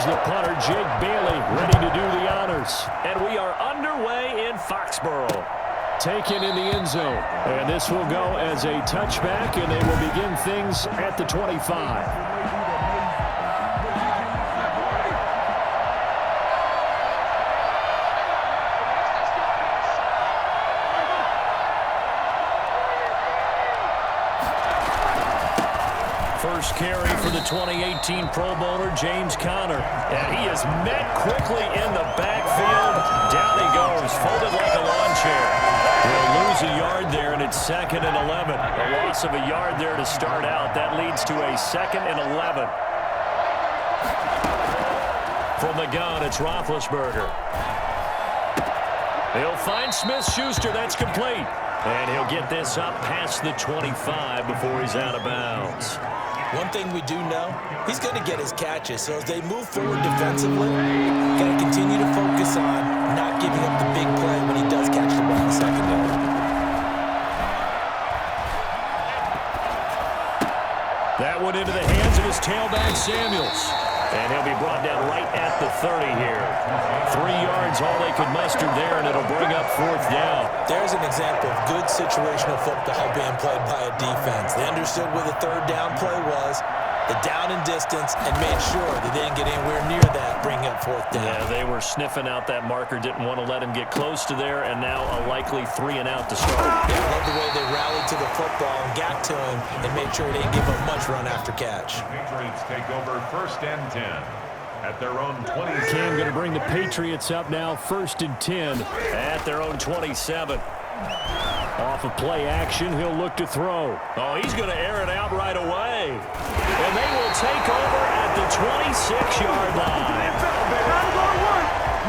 Here's the punter, Jake Bailey, ready to do the honors. And we are underway in Foxborough. Taken in the end zone. And this will go as a touchback, and they will begin things at the 25. First carry for the 2018 Pro Bowler, James Conner. And he is met quickly in the backfield. Down he goes, folded like a lawn chair. They'll lose a yard there, and it's 2nd and 11. A loss of a yard there to start out. That leads to a 2nd and 11. From the gun, it's Roethlisberger. He'll find Smith-Schuster. That's complete. And he'll get this up past the 25 before he's out of bounds. One thing we do know, he's going to get his catches. So as they move forward defensively, got to continue to focus on not giving up the big play when he does catch the ball in the secondary. That one into the hands of his tailback, Samuels. And he'll be brought down right at the 30 here. 3 yards, all they could muster there, and it'll bring up 4th down. There's an example of good situational football being played by a defense. They understood where the 3rd down play was, the down and distance, and made sure they didn't get anywhere near that, bring up 4th down. Yeah, they were sniffing out that marker, didn't want to let him get close to there, and now a likely 3 and out to start. Yeah, I love the way they rallied to the football and got to him and made sure he didn't give up much run after catch. Patriots take over 1st and 10 at their own 20. Cam going to bring the Patriots up now, 1st and 10 at their own 27. Off of play action, he'll look to throw. Oh, he's going to air it out right away. And they will take over at the 26-yard line.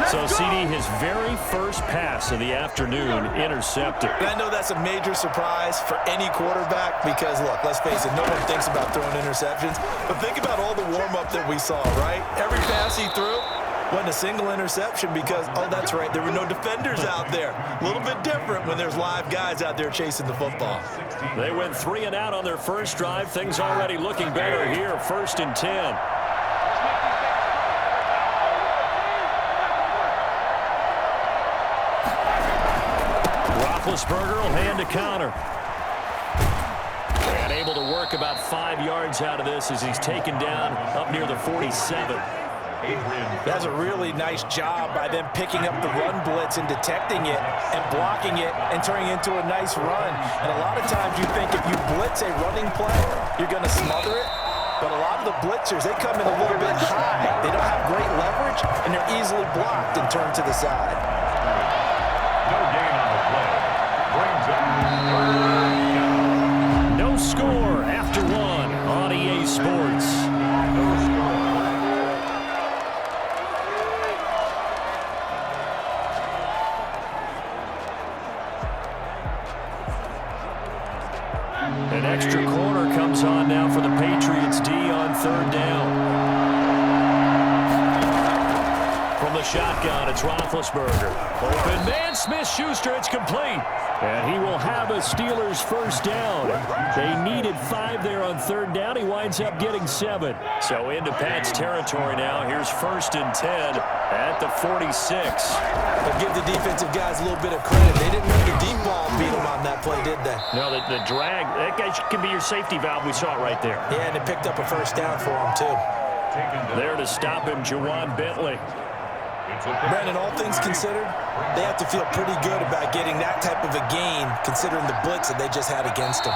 So, CD, his very first pass of the afternoon intercepted. And I know that's a major surprise for any quarterback because, look, let's face it, no one thinks about throwing interceptions. But think about all the warm-up that we saw, right? Every pass he threw wasn't a single interception because, oh, that's right, there were no defenders out there. A little bit different when there's live guys out there chasing the football. They went 3 and out on their first drive. Things already looking better here, 1st and 10. Roethlisberger will hand to Conner. And able to work about 5 yards out of this as he's taken down up near the 47. That's a really nice job by them picking up the run blitz and detecting it and blocking it and turning it into a nice run. And a lot of times you think if you blitz a running play, you're going to smother it. But a lot of the blitzers, they come in a little bit high. They don't have great leverage, and they're easily blocked and turned to the side. No gain on the play. Brings up 3rd down. No score after 1 on EA Sports. An extra corner comes on now for the Patriots D on 3rd down. From the shotgun, it's Roethlisberger. Open man, Smith-Schuster, it's complete. And he will have a Steelers first down. They needed 5 there on 3rd down. He winds up getting 7. So into Pat's territory now. Here's 1st and 10 at the 46. But give the defensive guys a little bit of credit. They didn't let the deep ball beat them on that play, did they? No, the drag, that guy can be your safety valve. We saw it right there. Yeah, and it picked up a first down for him, too. There to stop him, Jawan Bentley. Brandon, all things considered, they have to feel pretty good about getting that type of a gain considering the blitz that they just had against them.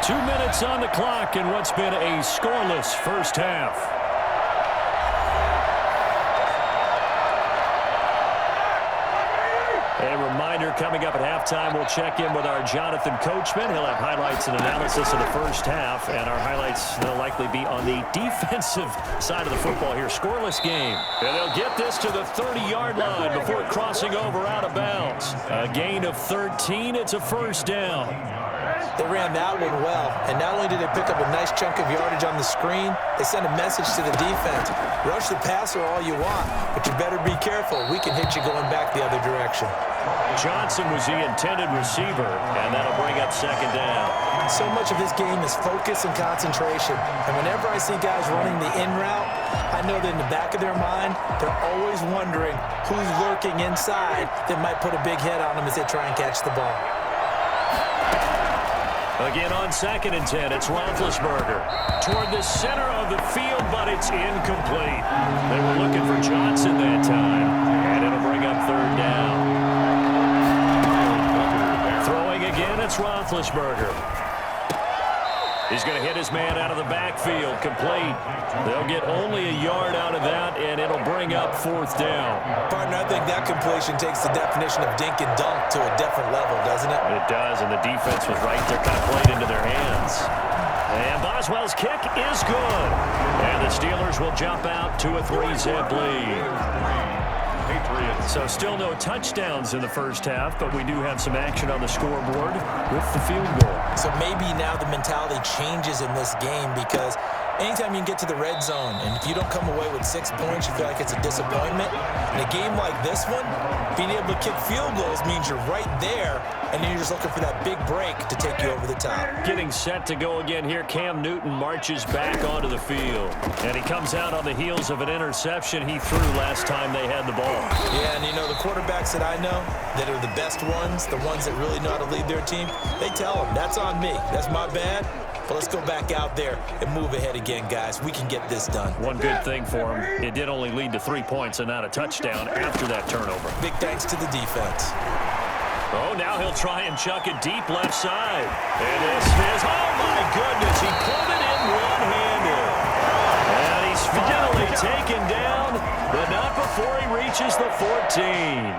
2 minutes on the clock in what's been a scoreless first half. A reminder coming up at halftime, we'll check in with our Jonathan Coachman. He'll have highlights and analysis of the first half, and our highlights will likely be on the defensive side of the football here. Scoreless game. And they'll get this to the 30-yard line before crossing over out of bounds. A gain of 13. It's a first down. They ran that one well, and not only did they pick up a nice chunk of yardage on the screen, they sent a message to the defense. Rush the passer all you want, but you better be careful. We can hit you going back the other direction. Johnson was the intended receiver, and that'll bring up second down. So much of this game is focus and concentration. And whenever I see guys running the in route, I know that in the back of their mind, they're always wondering who's lurking inside that might put a big hit on them as they try and catch the ball. Again on 2nd and 10, it's Roethlisberger. Toward the center of the field, but it's incomplete. They were looking for Johnson that time, and it'll bring up 3rd down. Throwing again, it's Roethlisberger. He's going to hit his man out of the backfield, complete. They'll get only a yard out of that, and it'll bring up 4th down. Partner, I think that completion takes the definition of dink and dunk to a different level, doesn't it? It does, and the defense was right there, kind of played into their hands. And Boswell's kick is good. And the Steelers will jump out to a 3-zip lead. Patriots. So still no touchdowns in the first half, but we do have some action on the scoreboard with the field goal. So maybe now the mentality changes in this game because anytime you can get to the red zone, and if you don't come away with 6 points, you feel like it's a disappointment. In a game like this one, being able to kick field goals means you're right there, and then you're just looking for that big break to take you over the top. Getting set to go again here, Cam Newton marches back onto the field. And he comes out on the heels of an interception he threw last time they had the ball. Yeah, and you know, the quarterbacks that I know that are the best ones, the ones that really know how to lead their team, they tell them, that's on me, that's my bad. But let's go back out there and move ahead again, guys. We can get this done. One good thing for him, it did only lead to 3 points and not a touchdown after that turnover. Big thanks to the defense. Oh, now he'll try and chuck it deep left side. And this is, oh my goodness, he pulled it in one-handed. And he's finally taken down, but not before he reaches the 14.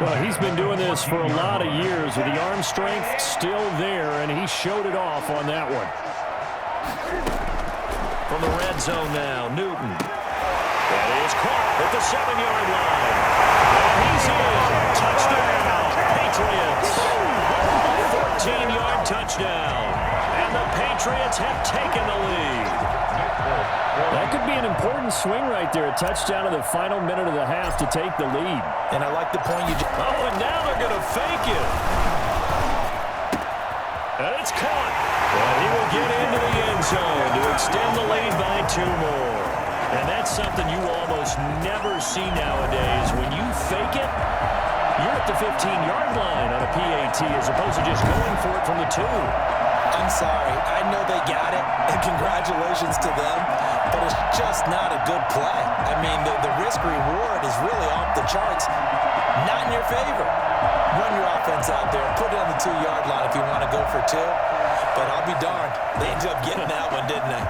Well, he's been doing this for a lot of years with the arm strength still there, and he showed it off on that one. From the red zone now, Newton. That is caught at the 7-yard line. And he's in. Touchdown, Patriots. 14-yard touchdown. And the Patriots have taken the lead. That could be an important swing right there. A touchdown in the final minute of the half to take the lead. And I like the point you just... Oh, and now they're going to fake it. And it's caught. And he will get into the end zone to extend the lead by 2 more. And that's something you almost never see nowadays. When you fake it, you're at the 15-yard line on a PAT as opposed to just going for it from the 2. I'm sorry. I know they got it, and congratulations to them, but it's just not a good play. I mean, the risk-reward is really off the charts. Not in your favor. Run your offense out there and put it on the 2-yard line if you want to go for 2. But I'll be darned. They ended up getting that one, didn't they?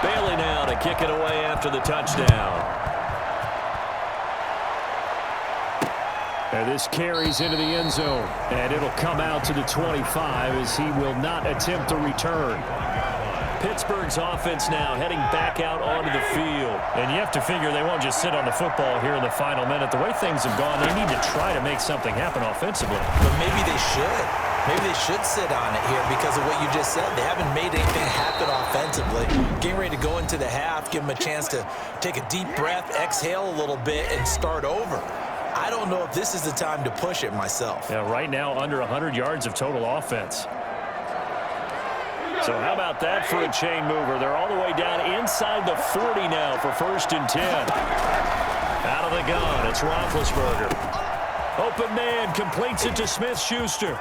Bailey now to kick it away after the touchdown. And this carries into the end zone, and it'll come out to the 25 as he will not attempt a return. Pittsburgh's offense now heading back out onto the field. And you have to figure they won't just sit on the football here in the final minute. The way things have gone, they need to try to make something happen offensively. But maybe they should. Maybe they should sit on it here because of what you just said. They haven't made anything happen offensively. Getting ready to go into the half, give them a chance to take a deep breath, exhale a little bit, and start over. I don't know if this is the time to push it myself. Yeah, right now under 100 yards of total offense. So how about that for a chain mover? They're all the way down inside the 40 now for 1st and 10. Out of the gun, it's Roethlisberger. Open man completes it to Smith-Schuster.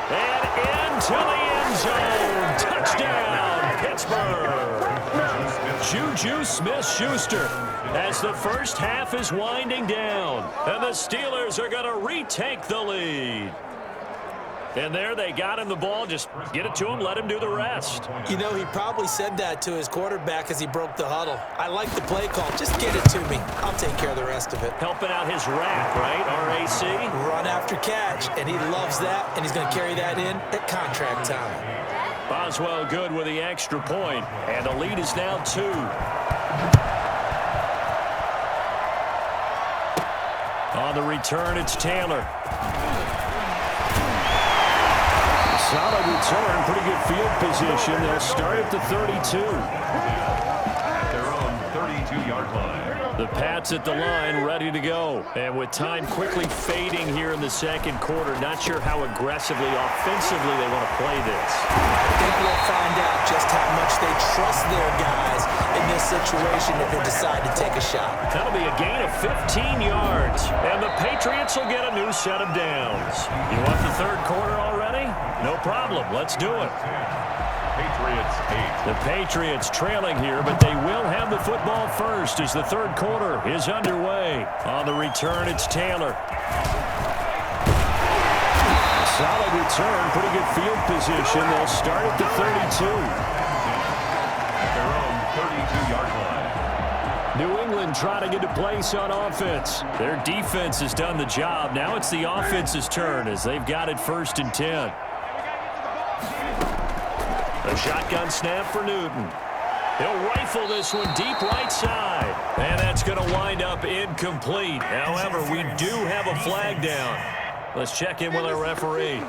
And into the end zone. Touchdown, Pittsburgh. Juju Smith-Schuster as the first half is winding down. And the Steelers are going to retake the lead. And there they got him the ball. Just get it to him, let him do the rest. You know, he probably said that to his quarterback as he broke the huddle. I like the play call. Just get it to me. I'll take care of the rest of it. Helping out his rack, right? RAC. Run after catch, and he loves that, and he's going to carry that in at contract time. Boswell good with the extra point, and the lead is now 2. On the return, it's Taylor. Solid return, pretty good field position. They'll start at the 32. At their own 32-yard line. The Pats at the line, ready to go. And with time quickly fading here in the second quarter, not sure how aggressively, offensively they want to play this. I think we'll find out just how much they trust their guys in this situation if they decide to take a shot. That'll be a gain of 15 yards. And the Patriots will get a new set of downs. You want the third quarter already? No problem. Let's do it. Patriots 8. The Patriots trailing here, but they will have the football first as the third quarter is underway. On the return, it's Taylor. Solid return, pretty good field position. They'll start at the 32. At their own 32-yard line. New England trying to get a place on offense. Their defense has done the job. Now it's the offense's turn as they've got it 1st and 10. A shotgun snap for Newton. He'll rifle this one deep right side. And that's going to wind up incomplete. However, we do have a flag down. Let's check in with our referee.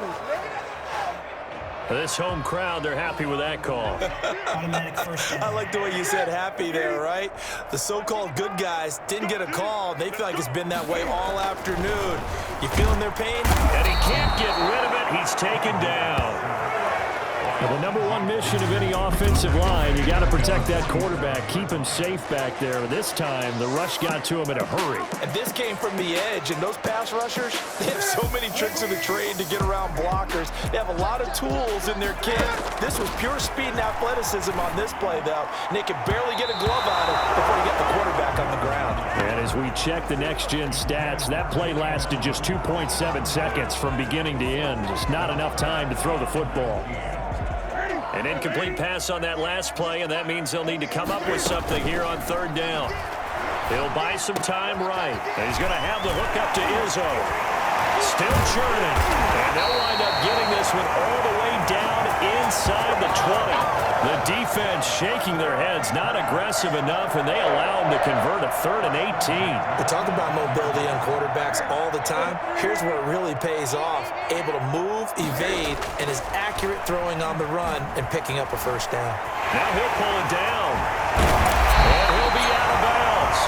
This home crowd, they're happy with that call. I like the way you said happy there, right? The so-called good guys didn't get a call. They feel like it's been that way all afternoon. You feeling their pain? And he can't get rid of it. He's taken down. Well, the number one mission of any offensive line, you got to protect that quarterback, keep him safe back there. This time, the rush got to him in a hurry. And this came from the edge, and those pass rushers, they have so many tricks of the trade to get around blockers. They have a lot of tools in their kit. This was pure speed and athleticism on this play, though. And they could barely get a glove on it before he got the quarterback on the ground. And as we check the next-gen stats, that play lasted just 2.7 seconds from beginning to end. Just not enough time to throw the football. An incomplete pass on that last play, and that means they'll need to come up with something here on 3rd down. He'll buy some time right. And he's going to have the hook up to Izzo. Still churning. And they'll wind up getting this one all the way down inside the 20. The defense shaking their heads, not aggressive enough, and they allow them to convert a 3rd and 18. We talk about mobility on quarterbacks all the time. Here's where it really pays off. Able to move, evade, and is accurate throwing on the run and picking up a 1st down. Now he'll pull it down. And he'll be out of bounds.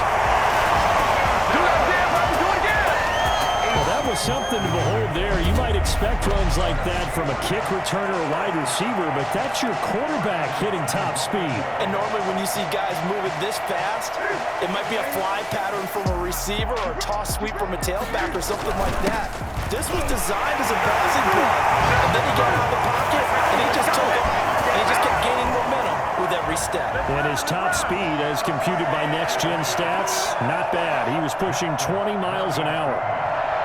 Well, that was something to behold there. You might expect runs like that from a kick returner or wide receiver, but that's your quarterback hitting top speed. And normally when you see guys moving this fast, it might be a fly pattern from a receiver or a toss sweep from a tailback or something like that. This was designed as a passing play. And then he got out of the pocket, and he just took off. And he just kept gaining momentum with every step. And his top speed, as computed by next-gen stats, not bad. He was pushing 20 miles an hour.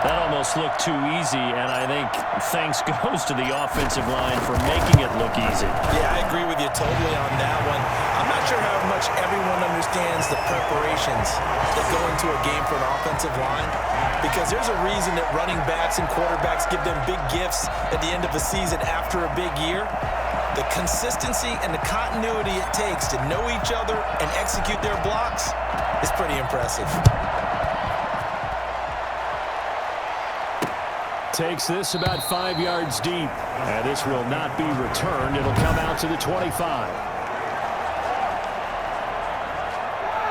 That almost looked too easy, and I think thanks goes to the offensive line for making it look easy. Yeah, I agree with you totally on that one. I'm not sure how much everyone understands the preparations that go into a game for an offensive line, because there's a reason that running backs and quarterbacks give them big gifts at the end of the season after a big year. The consistency and the continuity it takes to know each other and execute their blocks is pretty impressive. Takes this about 5 yards deep. And this will not be returned. It'll come out to the 25.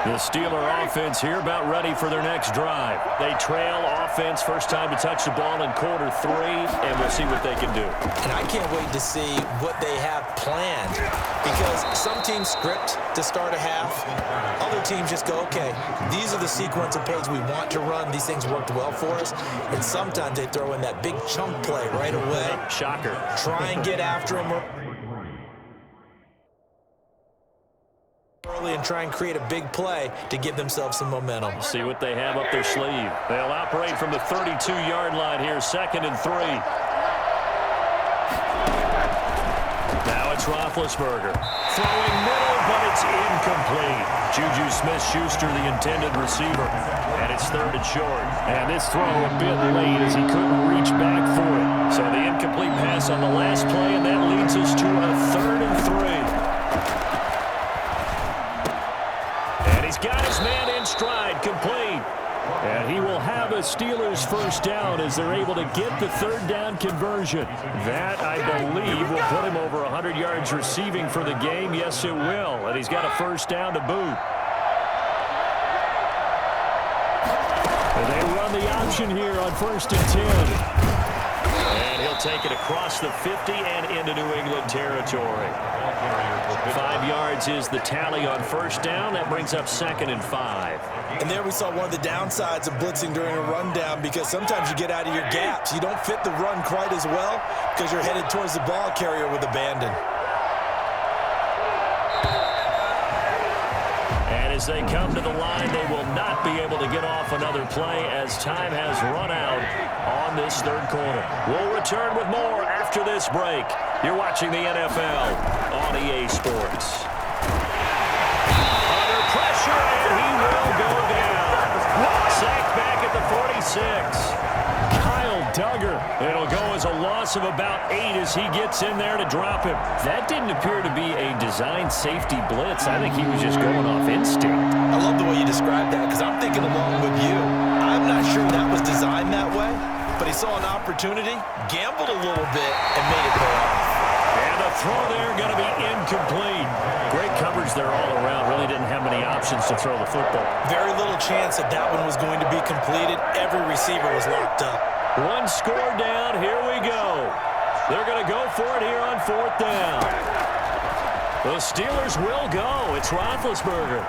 The Steeler offense here about ready for their next drive. They trail offense, first time to touch the ball in quarter 3, and we'll see what they can do. And I can't wait to see what they have planned, because some teams script to start a half. Other teams just go, okay, these are the sequence of plays we want to run. These things worked well for us. And sometimes they throw in that big chunk play right away. Shocker. Try and get after them early and try and create a big play to give themselves some momentum. See what they have up their sleeve. They'll operate from the 32-yard line here, 2nd and 3. Now it's Roethlisberger. Throwing middle, but it's incomplete. Juju Smith-Schuster, the intended receiver. And it's 3rd and short. And this throw a bit late as he couldn't reach back for it. So the incomplete pass on the last play, and that leads us to a 3rd and 3. Got his man in stride, complete. And he will have a Steelers first down as they're able to get the third down conversion. That, I believe, will put him over 100 yards receiving for the game. Yes, it will. And he's got a first down to boot. And they run the option here on 1st and 10. And he'll take it across the 50 and into New England territory. 5 yards is the tally on first down. That brings up 2nd and 5. And there we saw one of the downsides of blitzing during a rundown, because sometimes you get out of your gaps. You don't fit the run quite as well because you're headed towards the ball carrier with abandon. And as they come to the line, they will not be able to get off another play as time has run out on this third quarter. We'll return with more after this break. You're watching the NFL on EA Sports. Under pressure, and he will go down. Sacked back at the 46. Kyle Duggar. It'll go as a loss of about 8 as he gets in there to drop him. That didn't appear to be a designed safety blitz. I think he was just going off instinct. I love the way you described that, because I'm thinking along with you. I'm not sure that was designed that way, but he saw an opportunity, gambled a little bit, and made it pay off. And the throw there going to be incomplete. Great coverage there all around. Really didn't have many options to throw the football. Very little chance that that one was going to be completed. Every receiver was locked up. One score down. Here we go. They're going to go for it here on 4th down. The Steelers will go. It's Roethlisberger.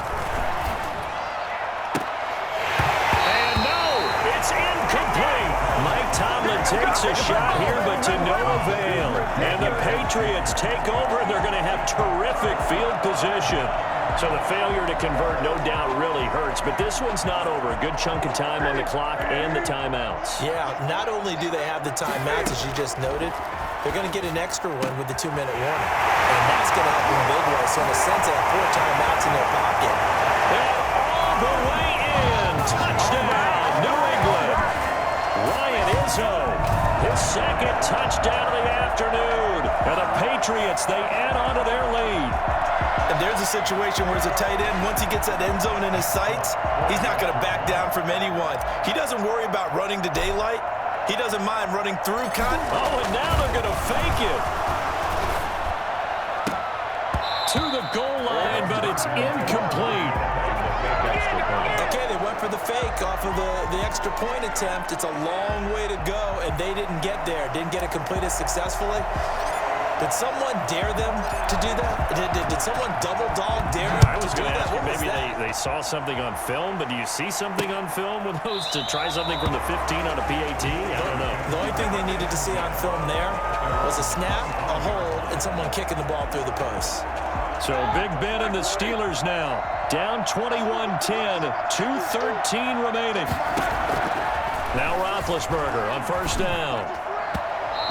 And no, it's incomplete. Mike Tomlin takes a shot here, but to no avail. And the Patriots take over, and they're going to have terrific field position. So the failure to convert, no doubt, really hurts. But this one's not over. A good chunk of time on the clock and the timeouts. Yeah, not only do they have the timeouts, as you just noted, they're going to get an extra one with the 2-minute warning. And that's going to help them big way. So in a sense, they have 4 timeouts in their pocket. And all the way in. Touchdown, New England. Ryan Izzo, his 2nd touchdown of the afternoon. And the Patriots, they add on to their lead. And there's a situation where as a tight end, once he gets that end zone in his sights, he's not going to back down from anyone. He doesn't worry about running to daylight. He doesn't mind running through contact. Oh, and now they're going to fake it. To the goal line, but it's incomplete. Okay, they went for the fake off of the extra point attempt. It's a long way to go, and they didn't get there. Didn't get it completed successfully. Did someone dare them to do that? Did someone double-dog dare them I was to do going to that? ask you, What was maybe that? they saw something on film, but do you see something on film with those to try something from the 15 on a PAT? I don't know. The only thing they needed to see on film there was a snap, a hold, and someone kicking the ball through the post. So Big Ben and the Steelers now down 21-10, 2:13 remaining. Now Roethlisberger on 1st down.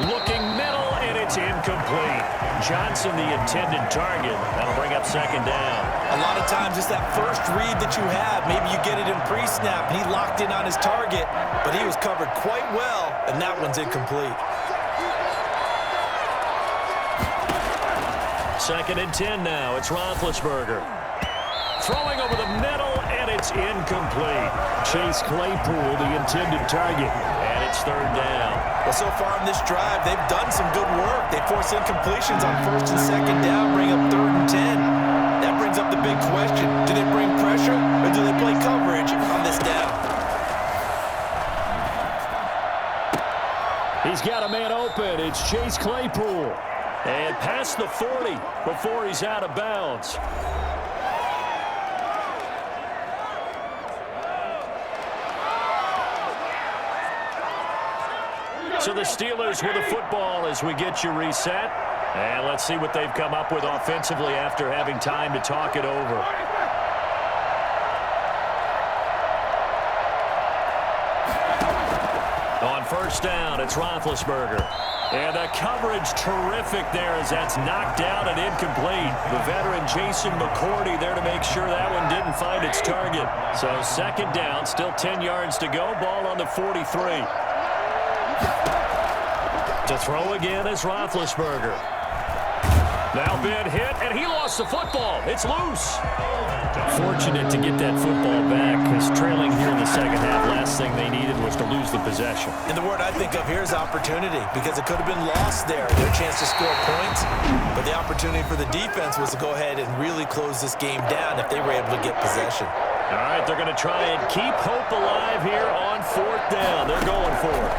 Looking middle, and it's incomplete. Johnson, the intended target. That'll bring up 2nd down. A lot of times it's that first read that you have. Maybe you get it in pre-snap, and he locked in on his target, but he was covered quite well, and that one's incomplete. 2nd and 10 now. It's Roethlisberger. Throwing over the middle, and it's incomplete. Chase Claypool, the intended target. And it's 3rd down. Well, so far in this drive, they've done some good work. They force incompletions on 1st and 2nd down, bring up 3rd and 10. That brings up the big question. Do they bring pressure, or do they play coverage on this down? He's got a man open. It's Chase Claypool. And past the 40 before he's out of bounds. So the Steelers with the football as we get you reset. And let's see what they've come up with offensively after having time to talk it over. On 1st down, it's Roethlisberger. And the coverage terrific there as that's knocked down and incomplete. The veteran Jason McCourty there to make sure that one didn't find its target. So 2nd down, still 10 yards to go. Ball on the 43. To throw again is Roethlisberger. Now Ben hit, and he lost the football. It's loose. Fortunate to get that football back, because trailing here in the second half, last thing they needed was to lose the possession. And the word I think of here is opportunity, because it could have been lost there, their chance to score points. But the opportunity for the defense was to go ahead and really close this game down if they were able to get possession. All right, they're going to try and keep hope alive here on 4th down. They're going for it.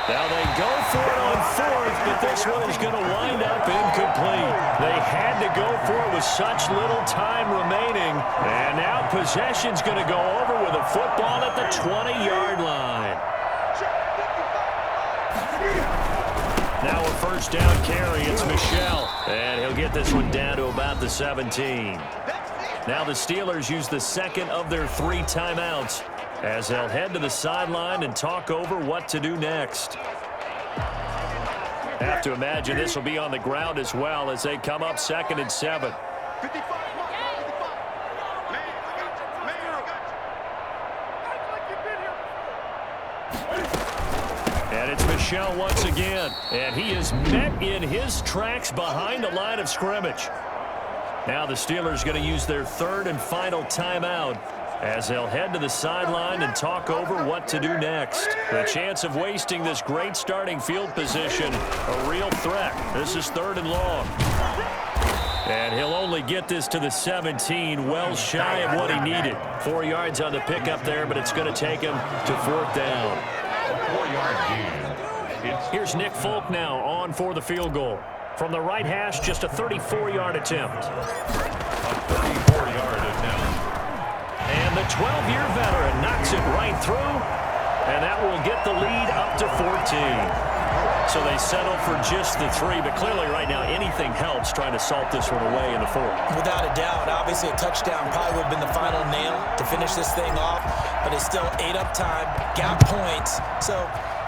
Now they go for it on 4th, but this one is going to wind up incomplete. They had to go for it with such little time remaining. And now possession's going to go over with a football at the 20-yard line. Now a first down carry. It's Michel. And he'll get this one down to about the 17. Now the Steelers use the second of their 3 timeouts, as they'll head to the sideline and talk over what to do next. Have to imagine this will be on the ground as well as they come up 2nd and 7. And it's Michel once again, and he is met in his tracks behind the line of scrimmage. Now the Steelers going to use their 3rd and final timeout, as they'll head to the sideline and talk over what to do next. The chance of wasting this great starting field position, a real threat. This is 3rd and long. And he'll only get this to the 17, well shy of what he needed. 4 yards on the pickup there, but it's going to take him to 4th down. 4-yard gain. Here's Nick Folk now on for the field goal. From the right hash, just a 34-yard attempt. A 34-yard attempt. And the 12-year veteran knocks it right through, and that will get the lead up to 14. So they settle for just the 3, but clearly right now anything helps trying to salt this one away in the 4th. Without a doubt, obviously a touchdown probably would have been the final nail to finish this thing off, but it's still ate up time, got points. So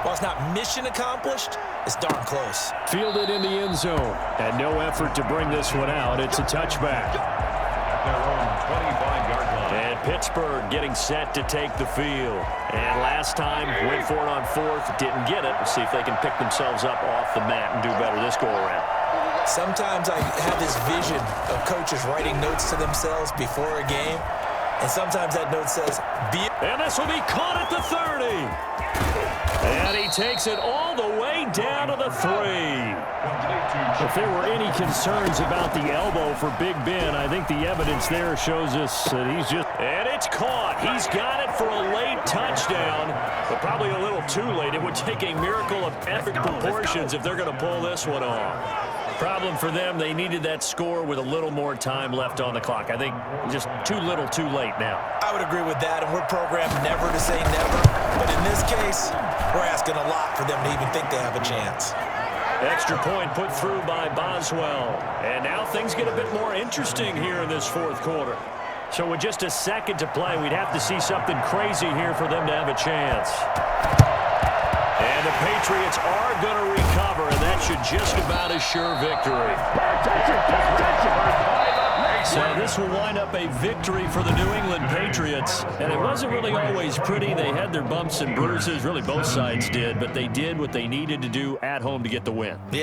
while it's not mission accomplished, it's darn close. Fielded in the end zone, and no effort to bring this one out. It's a touchback. At their own 25-yard line. And Pittsburgh getting set to take the field. And last time, went for it on 4th, didn't get it. We'll see if they can pick themselves up off the mat and do better this go-around. Sometimes I have this vision of coaches writing notes to themselves before a game, and sometimes that note says, be. And this will be caught at the 30. And he takes it all the way down to the 3. If there were any concerns about the elbow for Big Ben, I think the evidence there shows us that he's just... And it's caught. He's got it for a late touchdown, but probably a little too late. It would take a miracle of epic proportions if they're going to pull this one off. Problem for them, they needed that score with a little more time left on the clock. I think just too little too late now. I would agree with that, and we're programmed never to say never. But in this case, we're asking a lot for them to even think they have a chance. Extra point put through by Boswell. And now things get a bit more interesting here in this 4th quarter. So with just a second to play, we'd have to see something crazy here for them to have a chance. And the Patriots are going to recover, and that should just about assure victory. So this will wind up a victory for the New England Patriots. And it wasn't really always pretty. They had their bumps and bruises. Really, both sides did. But they did what they needed to do at home to get the win. Yeah.